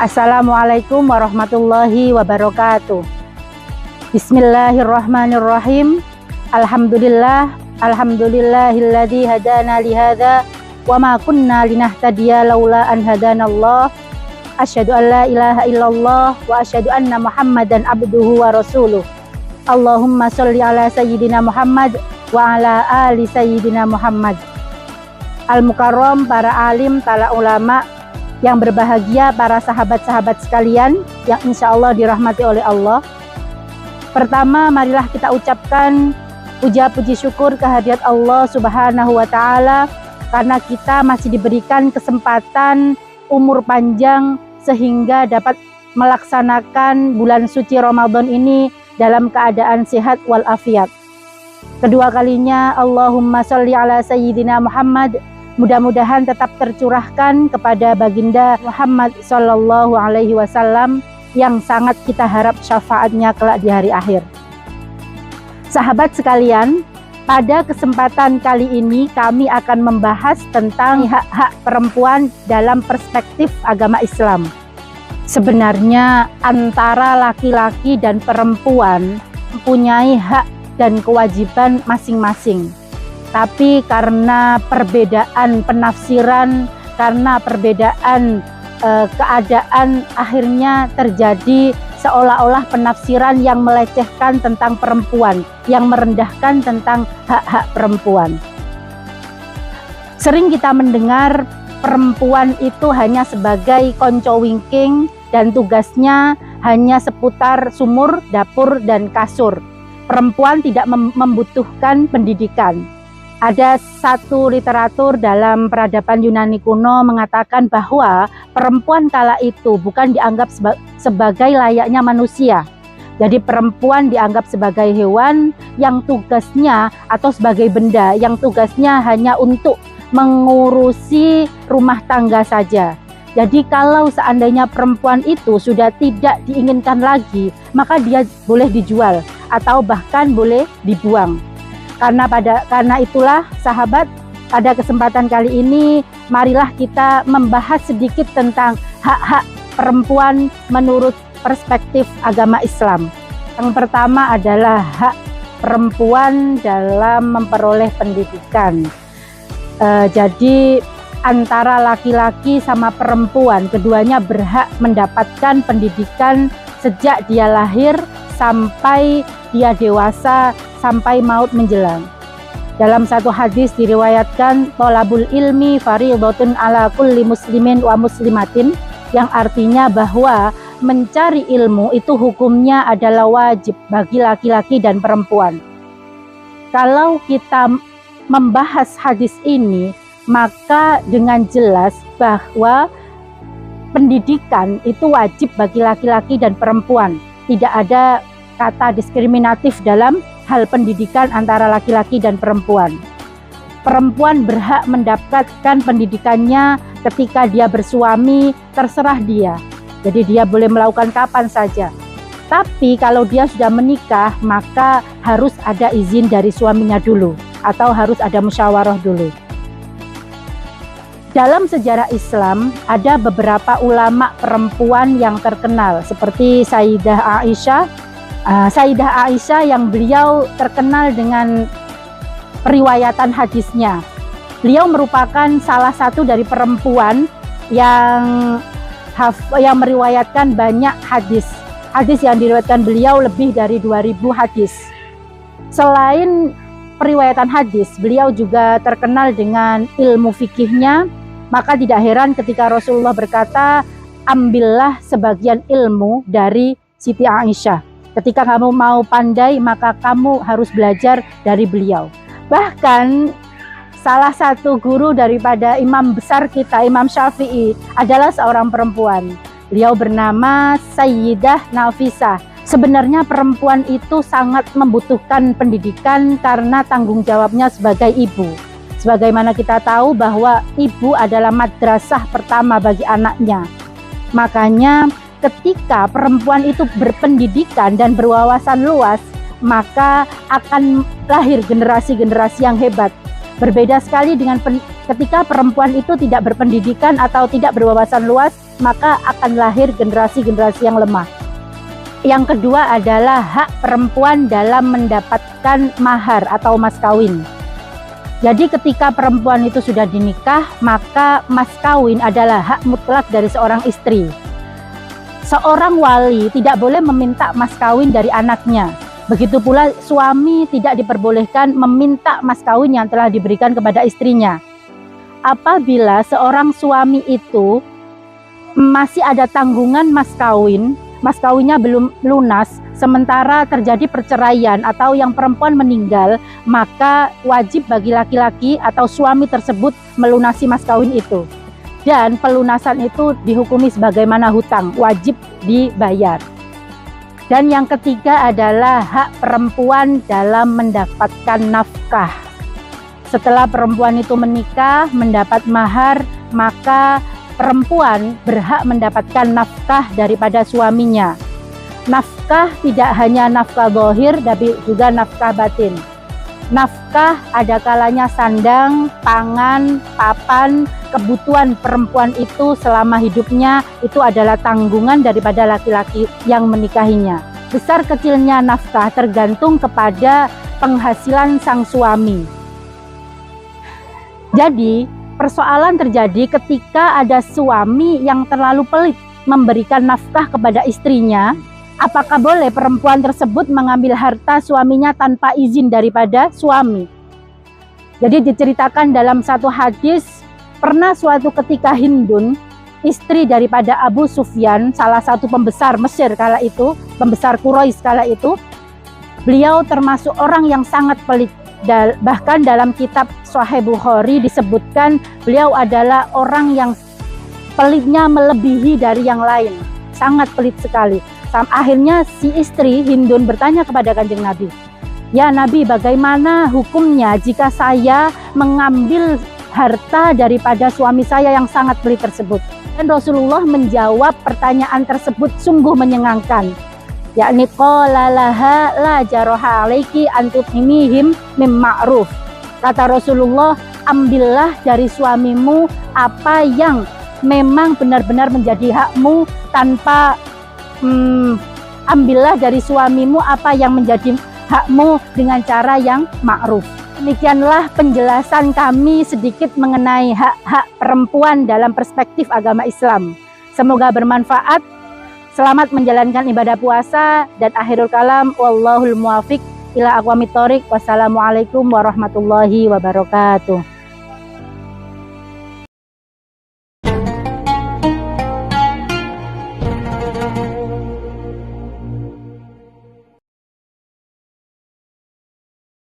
Assalamualaikum warahmatullahi wabarakatuh. Bismillahirrahmanirrahim. Alhamdulillahilladzi hadana lihadza wa ma kunna linahtadiya laula an hadanallah. Asyhadu an la ilaha illallah wa asyhadu anna Muhammadan abduhu wa rasuluh. Allahumma sholli ala sayyidina Muhammad wa ala ali sayyidina Muhammad. Al-Mukarram, para alim, para ulama, yang berbahagia, para sahabat-sahabat sekalian yang insya Allah dirahmati oleh Allah. Pertama, marilah kita ucapkan puja-puji syukur kehadirat Allah Subhanahu wa Ta'ala, karena kita masih diberikan kesempatan umur panjang sehingga dapat melaksanakan bulan suci Ramadan ini dalam keadaan sehat walafiat. Kedua kalinya, Allahumma sholli ala sayyidina Muhammad. Mudah-mudahan tetap tercurahkan kepada baginda Muhammad Sallallahu Alaihi Wasallam yang sangat kita harap syafaatnya kelak di hari akhir. Sahabat sekalian, pada kesempatan kali ini kami akan membahas tentang hak-hak perempuan dalam perspektif agama Islam. Sebenarnya antara laki-laki dan perempuan mempunyai hak dan kewajiban masing-masing. Tapi karena perbedaan penafsiran, karena perbedaan keadaan, akhirnya terjadi seolah-olah penafsiran yang melecehkan tentang perempuan, yang merendahkan tentang hak-hak perempuan. Sering kita mendengar perempuan itu hanya sebagai konco wingking dan tugasnya hanya seputar sumur, dapur, dan kasur. Perempuan tidak membutuhkan pendidikan. Ada satu literatur dalam peradaban Yunani kuno mengatakan bahwa perempuan kala itu bukan dianggap sebagai layaknya manusia. Jadi perempuan dianggap sebagai hewan yang tugasnya, atau sebagai benda yang tugasnya hanya untuk mengurusi rumah tangga saja. Jadi kalau seandainya perempuan itu sudah tidak diinginkan lagi, maka dia boleh dijual atau bahkan boleh dibuang. Karena itulah sahabat, pada kesempatan kali ini marilah kita membahas sedikit tentang hak-hak perempuan menurut perspektif agama Islam. Yang pertama adalah hak perempuan dalam memperoleh pendidikan. Jadi antara laki-laki sama perempuan, keduanya berhak mendapatkan pendidikan sejak dia lahir sampai dia dewasa, sampai maut menjelang. Dalam satu hadis diriwayatkan, thalabul ilmi fardhatun ala kulli muslimin wa muslimatin, yang artinya bahwa mencari ilmu itu hukumnya adalah wajib bagi laki-laki dan perempuan. Kalau kita membahas hadis ini, maka dengan jelas bahwa pendidikan itu wajib bagi laki-laki dan perempuan. Tidak ada kata diskriminatif dalam hal pendidikan antara laki-laki dan perempuan. Perempuan berhak mendapatkan pendidikannya ketika dia bersuami, terserah dia. Jadi dia boleh melakukan kapan saja. Tapi kalau dia sudah menikah, maka harus ada izin dari suaminya dulu, atau harus ada musyawarah dulu. Dalam sejarah Islam ada beberapa ulama perempuan yang terkenal seperti Sayyidah Aisyah yang beliau terkenal dengan periwayatan hadisnya. Beliau merupakan salah satu dari perempuan yang meriwayatkan banyak hadis. Hadis yang diriwayatkan beliau lebih dari 2000 hadis. Selain periwayatan hadis, beliau juga terkenal dengan ilmu fikihnya. Maka tidak heran ketika Rasulullah berkata, ambillah sebagian ilmu dari Siti Aisyah. Ketika kamu mau pandai, maka kamu harus belajar dari beliau. Bahkan salah satu guru daripada imam besar kita, Imam Syafi'i, adalah seorang perempuan. Beliau bernama Sayyidah Nafisah. Sebenarnya perempuan itu sangat membutuhkan pendidikan karena tanggung jawabnya sebagai ibu. Sebagaimana kita tahu bahwa ibu adalah madrasah pertama bagi anaknya. Makanya ketika perempuan itu berpendidikan dan berwawasan luas, maka akan lahir generasi-generasi yang hebat. Berbeda sekali dengan ketika perempuan itu tidak berpendidikan atau tidak berwawasan luas, maka akan lahir generasi-generasi yang lemah. Yang kedua adalah hak perempuan dalam mendapatkan mahar atau mas kawin. Jadi ketika perempuan itu sudah dinikah, maka mas kawin adalah hak mutlak dari seorang istri. Seorang wali tidak boleh meminta mas kawin dari anaknya. Begitu pula suami tidak diperbolehkan meminta mas kawin yang telah diberikan kepada istrinya. Apabila seorang suami itu masih ada tanggungan mas kawinnya belum lunas, sementara terjadi perceraian atau yang perempuan meninggal, maka wajib bagi laki-laki atau suami tersebut melunasi mas kawin itu. Dan pelunasan itu dihukumi sebagaimana hutang, wajib dibayar. Dan yang ketiga adalah hak perempuan dalam mendapatkan nafkah. Setelah perempuan itu menikah, mendapat mahar, maka perempuan berhak mendapatkan nafkah daripada suaminya. Nafkah tidak hanya nafkah zahir, tapi juga nafkah batin. Nafkah ada kalanya sandang, pangan, papan, kebutuhan perempuan itu selama hidupnya itu adalah tanggungan daripada laki-laki yang menikahinya. Besar kecilnya nafkah tergantung kepada penghasilan sang suami. Jadi persoalan terjadi ketika ada suami yang terlalu pelit memberikan nafkah kepada istrinya. Apakah boleh perempuan tersebut mengambil harta suaminya tanpa izin daripada suami? Jadi diceritakan dalam satu hadis, pernah suatu ketika Hindun, istri daripada Abu Sufyan, salah satu pembesar Mesir kala itu, pembesar Quraisy kala itu, beliau termasuk orang yang sangat pelit. Bahkan dalam kitab Sahih Bukhari disebutkan beliau adalah orang yang pelitnya melebihi dari yang lain, sangat pelit sekali. Akhirnya si istri Hindun bertanya kepada Kanjeng Nabi, "Ya Nabi, bagaimana hukumnya jika saya mengambil harta daripada suami saya yang sangat pelit tersebut?" Dan Rasulullah menjawab pertanyaan tersebut sungguh menyengangkan, yakni qala laha la jaraha alaiki antutmihim mim ma'ruf. Kata Rasulullah, ambillah dari suamimu apa yang memang benar-benar menjadi hakmu tanpa ambillah dari suamimu apa yang menjadi hakmu dengan cara yang ma'ruf. Demikianlah penjelasan kami sedikit mengenai hak-hak perempuan dalam perspektif agama Islam. Semoga bermanfaat. Selamat menjalankan ibadah puasa dan akhirul kalam wallahul muwafiq ila aqwamit thoriq. Wassalamualaikum warahmatullahi wabarakatuh.